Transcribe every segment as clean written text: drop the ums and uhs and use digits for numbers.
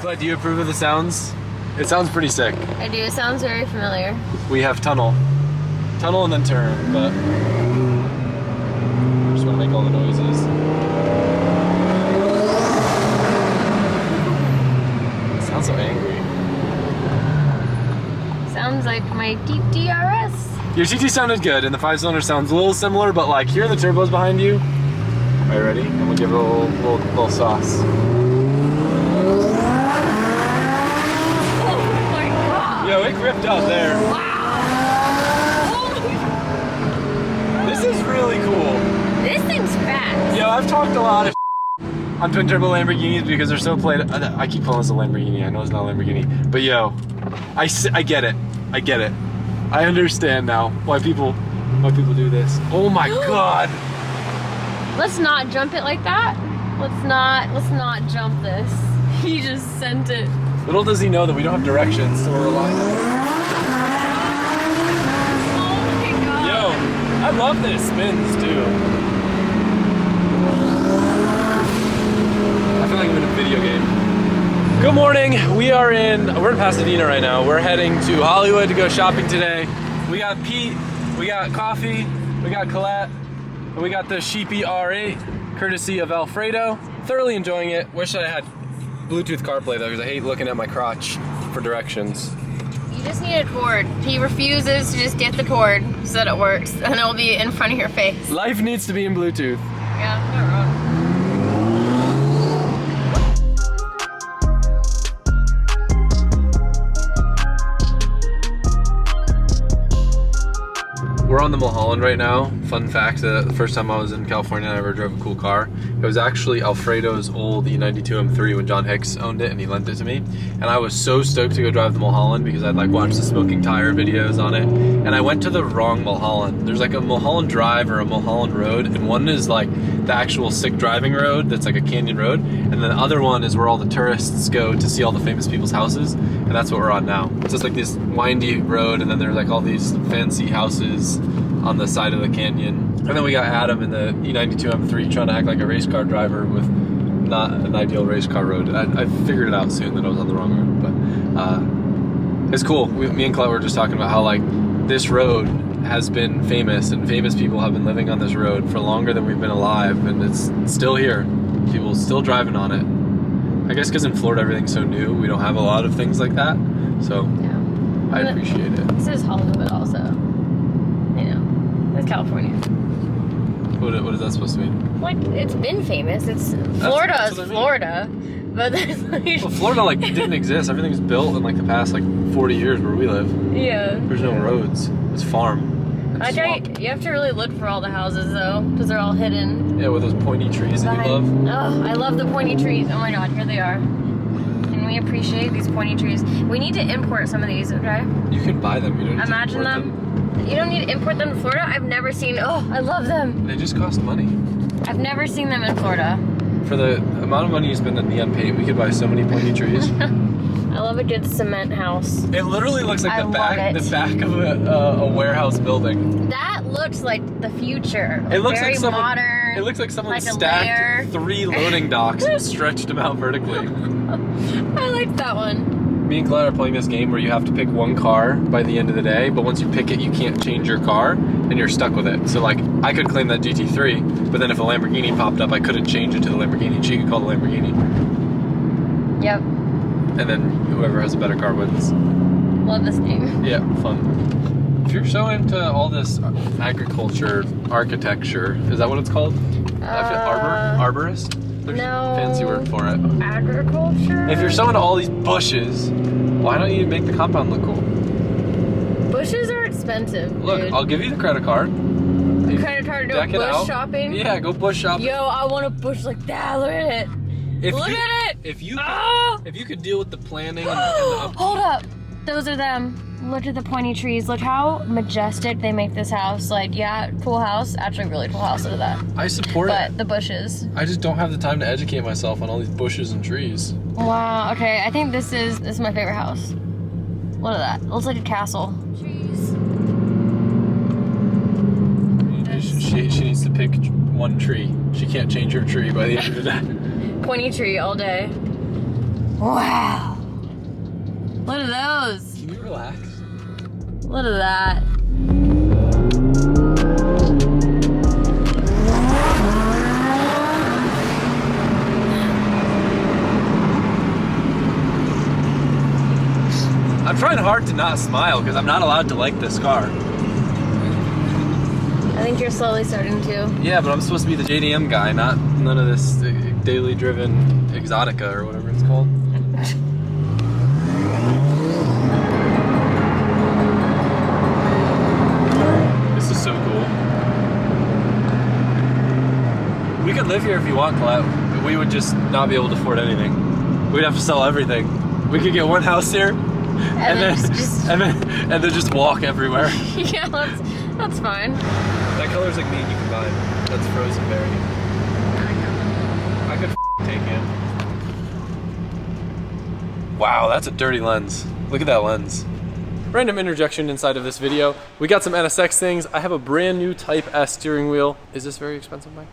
But do you approve of the sounds? It sounds pretty sick. I do. It sounds very familiar. We have tunnel. Tunnel and then turn, but I just want to make all the noises. It sounds so angry. Sounds like my deep DRS. Your TT sounded good, and the 5-cylinder sounds a little similar, but like here are the turbos behind you. Are you ready? And we'll give it a little sauce. Yo, it ripped out there. Wow! This is really cool. This thing's fast. Yo, I've talked a lot of on twin turbo Lamborghinis because they're so played. I keep calling this a Lamborghini. I know it's not a Lamborghini, but yo, I get it. I get it. I understand now why people do this. Oh my god. Let's not jump it like that. Let's not jump this. He just sent it. Little does he know that we don't have directions, so we're relying on it. Oh my god. Yo, I love that it spins too. I feel like I'm in a video game. Good morning. We're in Pasadena right now. We're heading to Hollywood to go shopping today. We got Pete, we got coffee, we got Colette, and we got the Sheepey R8, courtesy of Alfredo. Thoroughly enjoying it. Wish I had Bluetooth CarPlay though, because I hate looking at my crotch for directions. You just need a cord. He refuses to just get the cord so that it works, and it will be in front of your face. Life needs to be in Bluetooth. Yeah, not wrong. We're on the Mulholland right now. Fun fact, the first time I was in California I ever drove a cool car. It was actually Alfredo's old E92 M3 when John Hicks owned it and he lent it to me. And I was so stoked to go drive the Mulholland because I'd like watched the smoking tire videos on it. And I went to the wrong Mulholland. There's like a Mulholland Drive or a Mulholland Road, and one is like the actual sick driving road that's like a canyon road. And then the other one is where all the tourists go to see all the famous people's houses. And that's what we're on now. It's just like this windy road, and then there's like all these fancy houses on the side of the canyon. And then we got Adam in the E92 M3 trying to act like a race car driver with not an ideal race car road. I figured it out soon that I was on the wrong road, but it's cool. Me and Colette were just talking about how like this road has been famous, and famous people have been living on this road for longer than we've been alive, and it's still here. People still driving on it. I guess because in Florida everything's so new, we don't have a lot of things like that, so yeah. I appreciate it. This is Hollywood also. You know, it's California. What is that supposed to mean? Like, it's been famous. It's Florida is Florida, but there's like... Well, Florida like didn't exist. Everything's built in like the past like 40 years where we live. Yeah. There's no roads. It's farm. You have to really look for all the houses though, because they're all hidden. Yeah, with those pointy trees that you love. Oh, I love the pointy trees. Oh my god, here they are. And we appreciate these pointy trees. We need to import some of these, okay? You can buy them. You don't need Imagine to import them. You don't need to import them to Florida? I've never seen, oh, I love them. They just cost money. I've never seen them in Florida. For the amount of money you spend on neon paint, we could buy so many pointy trees. I love a good cement house. It literally looks like the back of a warehouse building. That looks like the future. It looks very like someone, modern. It looks like someone like stacked 3 loading docks and stretched them out vertically. I like that one. Me and Colette are playing this game where you have to pick one car by the end of the day, but once you pick it, you can't change your car, and you're stuck with it. So like, I could claim that GT3, but then if a Lamborghini popped up, I couldn't change it to the Lamborghini, and she could call the Lamborghini. Yep. And then whoever has a better car wins. Love this game. Yeah, fun. If you're so into all this agriculture, architecture, is that what it's called? Arborist? There's no. a fancy word for it. Agriculture? If you're so into all these bushes, why don't you make the compound look cool? Bushes are expensive, Look, dude. I'll give you the credit card. Credit card to go bush shopping? Yeah, go bush shopping. Yo, I want a bush like that. Look at it. Look at it. If you could deal with the planning and the upkeep. Hold up. Those are them. Look at the pointy trees. Look how majestic they make this house. Like, yeah, cool house. Actually, really cool house. Look at that. I support it. But the bushes. I just don't have the time to educate myself on all these bushes and trees. Wow. Okay, I think this is my favorite house. Look at that. It looks like a castle. Trees. She needs to pick one tree. She can't change her tree by the end of the day. Pointy tree all day. Wow. Look at those. Can you relax? Look at that. I'm trying hard to not smile because I'm not allowed to like this car. I think you're slowly starting to. Yeah, but I'm supposed to be the JDM guy, not none of this daily driven exotica or whatever it's called. This is so cool. We could live here if you want, Colette. We would just not be able to afford anything. We'd have to sell everything. We could get one house here and then just walk everywhere. Yeah, that's fine. That color's like me and you combined. That's frozen berry. I could take him. Wow, that's a dirty lens. Look at that lens. Random interjection inside of this video. We got some NSX things. I have a brand new Type S steering wheel. Is this very expensive, Mike?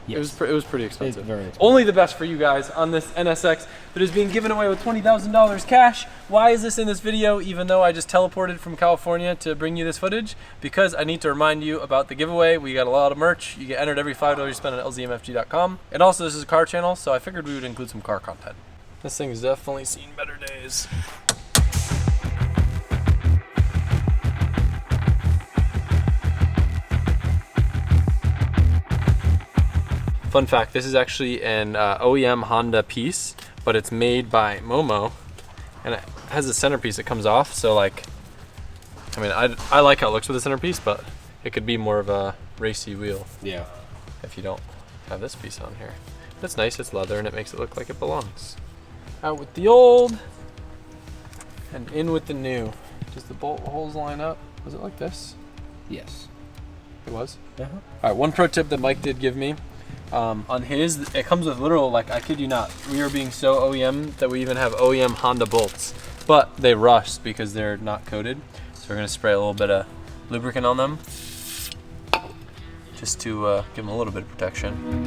Yes. It was pretty expensive. It's very expensive. Only the best for you guys on this NSX that is being given away with $20,000 cash. Why is this in this video even though I just teleported from California to bring you this footage? Because I need to remind you about the giveaway. We got a lot of merch. You get entered every $5 you spend on lzmfg.com. And also this is a car channel, so I figured we would include some car content. This thing's definitely seen better days. Fun fact, this is actually an OEM Honda piece, but it's made by Momo, and it has a centerpiece that comes off, so like, I mean, I like how it looks with the centerpiece, but it could be more of a racy wheel. Yeah. If you don't have this piece on here. But it's nice, it's leather, and it makes it look like it belongs. Out with the old, and in with the new. Does the bolt holes line up? Was it like this? Yes. It was? Uh-huh. All right, one pro tip that Mike did give me. On his, it comes with literal, like, I kid you not, we are being so OEM that we even have OEM Honda bolts, but they rust because they're not coated. So we're gonna spray a little bit of lubricant on them just to give them a little bit of protection.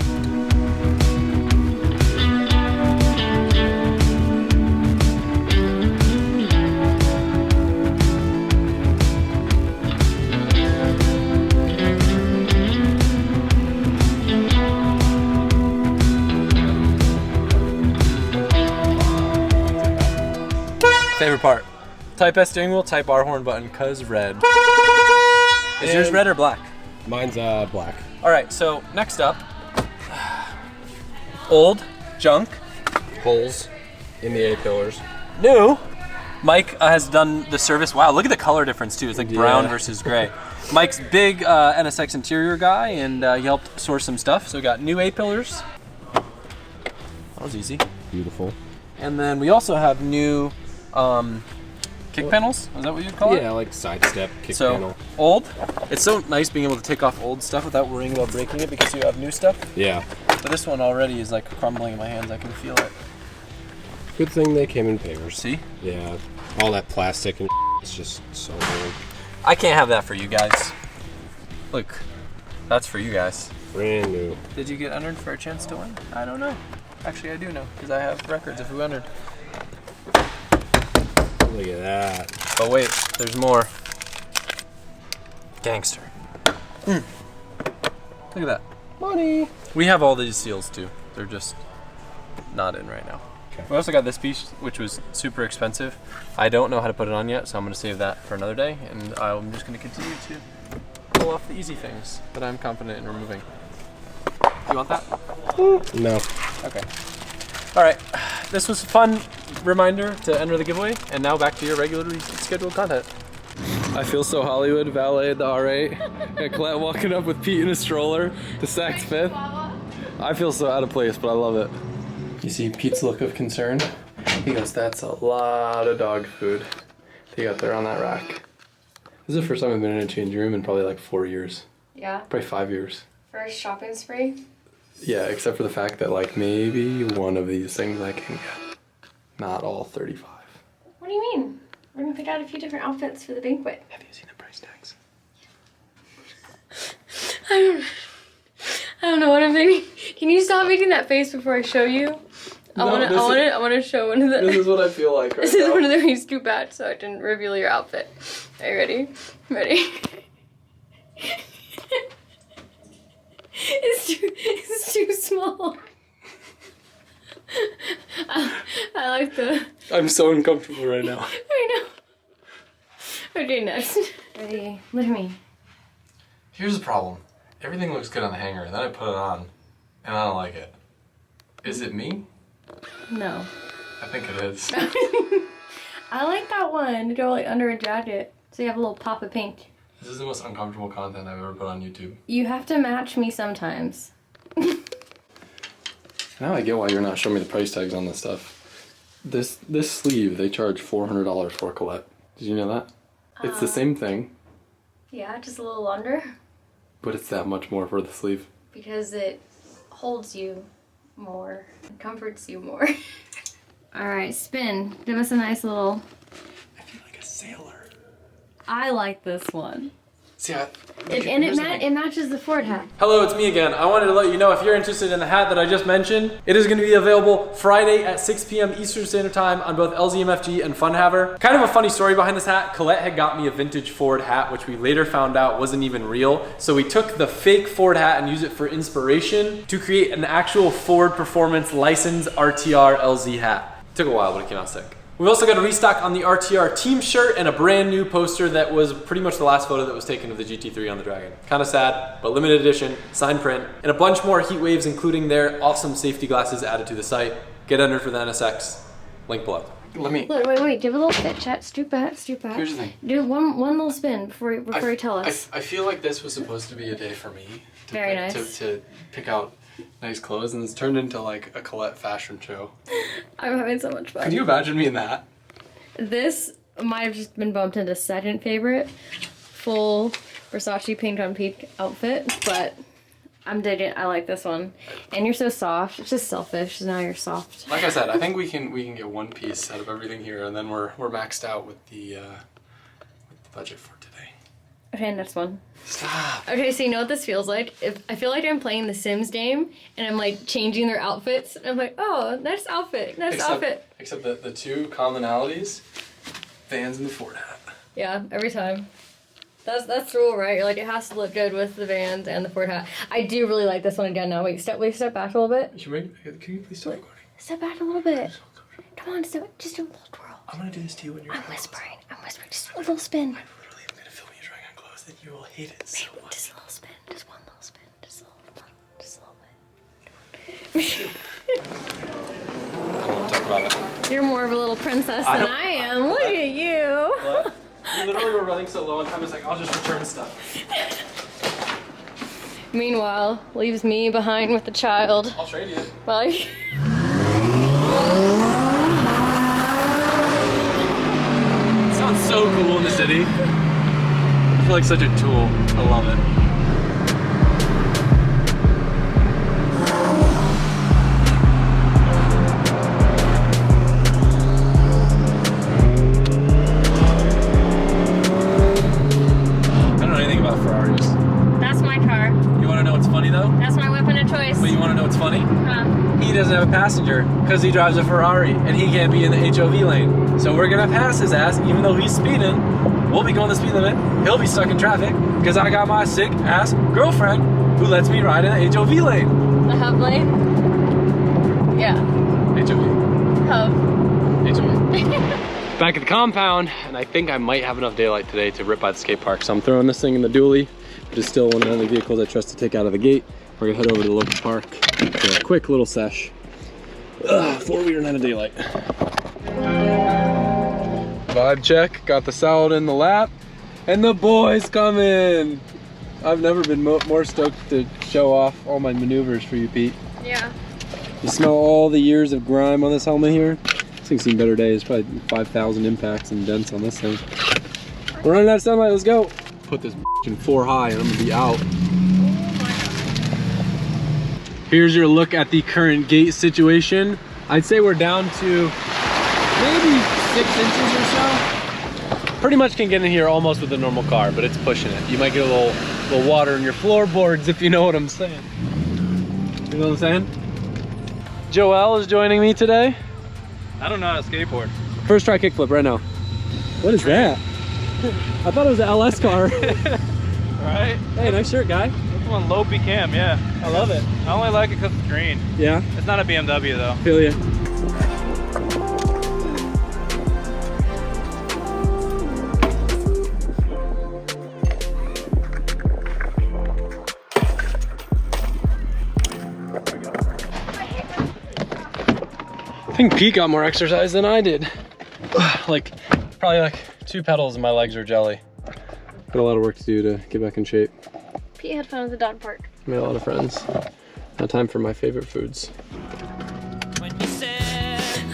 Favorite part. Type S steering wheel, Type R horn button, cause red. Is yours red or black? Mine's black. All right, so next up, old, junk, Holes in the A-pillars. new. Mike has done the service. Wow, look at the color difference too. It's like brown Yeah. versus gray. Mike's big NSX interior guy, and he helped source some stuff. So we got new A-pillars. That was easy. Beautiful. And then we also have new kick panels. Is that what you'd call it? Yeah, like sidestep, kick So panel. old. It's so nice being able to take off old stuff without worrying about breaking it because you have new stuff. Yeah. But this one already is like crumbling in my hands. I can feel it. Good thing they came in pairs. See? Yeah. All that plastic and it's just so old. I can't have that for you guys. Look, that's for you guys. Brand new. Did you get entered for a chance to win? I don't know. Actually, I do know because I have records of who entered. Look at that. But wait, there's more. Gangster. Look at that. Money. We have all these seals too. They're just not in right now. Okay. We also got this piece, which was super expensive. I don't know how to put it on yet, so I'm going to save that for another day, and I'm just going to continue to pull off the easy things that I'm confident in removing. You want that? No. Okay. All right. This was a fun reminder to enter the giveaway, and now back to your regularly scheduled content. I feel so Hollywood, valet the R8. Got Colette walking up with Pete in a stroller to Saks Fifth. I feel so out of place, but I love it. You see Pete's look of concern? He goes, that's a lot of dog food they got there on that rack. This is the first time I've been in a changing room in probably like 4 years. Yeah. Probably 5 years. First shopping spree. Yeah, except for the fact that like maybe one of these things I can get. Not all 35. What do you mean? We're gonna pick out a few different outfits for the banquet. Have you seen the price tags? I don't know what I'm thinking. Can you stop making that face before I show you? I want to show one of the. This is what I feel like right This is now. one of the reasons too bad, so I didn't reveal your outfit. Are you ready? Ready? It's too small. I like the. I'm so uncomfortable right now. I know. Okay, next. Ready? Look at me. Here's the problem. Everything looks good on the hanger, and then I put it on, and I don't like it. Is it me? No. I think it is. I like that one to go like under a jacket, so you have a little pop of pink. This is the most uncomfortable content I've ever put on YouTube. You have to match me sometimes. Now I get why you're not showing me the price tags on this stuff. This sleeve, they charge $400 for, Colette. Did you know that? It's the same thing, Yeah, just a little under. but it's that much more for the sleeve. Because it holds you more, and comforts you more. Alright, spin. Give us a nice little. I feel like a sailor. I like this one. See, It matches the Ford hat. Hello, it's me again. I wanted to let you know if you're interested in the hat that I just mentioned, it is going to be available Friday at 6 p.m. Eastern Standard Time on both LZMFG and Funhaver. Kind of a funny story behind this hat. Colette had got me a vintage Ford hat, which we later found out wasn't even real. So we took the fake Ford hat and used it for inspiration to create an actual Ford Performance licensed RTR LZ hat. Took a while, but it came out sick. We've also got a restock on the RTR team shirt and a brand new poster that was pretty much the last photo that was taken of the GT3 on the Dragon. Kind of sad, but limited edition, signed print, and a bunch more heat waves, including their awesome safety glasses added to the site. Get entered for the NSX. Link below. Let me. Wait. Give a little fit chat. Stoop back. Here's the thing. Do one little spin before you tell us. I feel like this was supposed to be a day for me. Very nice. To pick out nice clothes, and it's turned into like a Colette fashion show. I'm having so much fun. Can you imagine me in that? This might have just been bumped into second favorite. Full Versace pink on pink outfit, but I'm digging. I like this one. And you're so soft. It's just selfish. Now you're soft. Like I said, I think we can get one piece out of everything here, and then we're maxed out with the budget for today. Okay, next one. Stop. Okay, so you know what this feels like? I feel like I'm playing the Sims game, and I'm like changing their outfits. And I'm like, oh, nice outfit, outfit. Except the two commonalities, Vans and the Ford hat. Yeah, every time. That's the rule, right? You're like, it has to look good with the Vans and the Ford hat. I do really like this one again now. Wait, step back a little bit. Can you please stop recording? Step back a little bit. Come on, just do a little twirl. I'm gonna do this to you when you're. I'm whispering. Just a little spin. I literally am gonna film you trying on clothes, and you will hate it so much. Just a little spin. Just one little spin. Just a little bit. I don't want to talk about it. You're more of a little princess than I am. Look at you. What? We literally were running so low on time, I was like, I'll just return stuff. Meanwhile, leaves me behind with the child. I'll trade you. Well, Sounds so cool in the city. I feel like such a tool. I love it. I don't know anything about Ferraris. that's my car. You want to know what's funny though? That's my weapon of choice. But you want to know what's funny? Huh? He doesn't have a passenger because he drives a Ferrari and he can't be in the HOV lane. So we're gonna pass his ass even though he's speeding. We'll be going the speed limit. He'll be stuck in traffic because I got my sick ass girlfriend who lets me ride in the HOV lane. The hub lane? Yeah. HOV. Hub. HOV. Back at the compound, and I think I might have enough daylight today to rip by the skate park. So I'm throwing this thing in the dually, but it's still one of the only vehicles I trust to take out of the gate. We're gonna head over to the local park for a quick little sesh. 4-wheeler night of daylight. Vibe check, got the salad in the lap, and the boys coming. I've never been more stoked to show off all my maneuvers for you, Pete. Yeah. You smell all the years of grime on this helmet here? This thing's seen better days, probably 5,000 impacts and dents on this thing. We're running out of sunlight, let's go. Put this in 4 high and I'm gonna be out. Here's your look at the current gate situation. I'd say we're down to maybe 6 inches or so. Pretty much can get in here almost with a normal car, but it's pushing it. You might get a little water in your floorboards if you know what I'm saying. You know what I'm saying? Joel is joining me today. I don't know how to skateboard. First try kickflip right now. What is that? I thought it was an LS car. Right? Hey, nice shirt, guy. This one Lopey Cam, yeah. I love it. I only like it because it's green. Yeah, It's not a BMW though. feel ya. I think Pete got more exercise than I did. Like, probably like 2 pedals and my legs are jelly. Got a lot of work to do to get back in shape. Pete had fun at the dog park. Made a lot of friends. Now time for my favorite foods.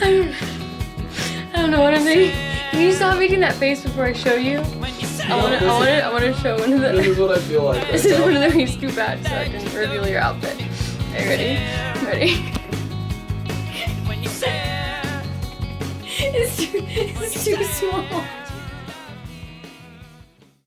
I don't know what I'm thinking. Can you stop making that face before I show you? I want to show one of the. This is what I feel like. This is one of the reasons too bad, so I can reveal your outfit. Are you ready? Ready? It's too small.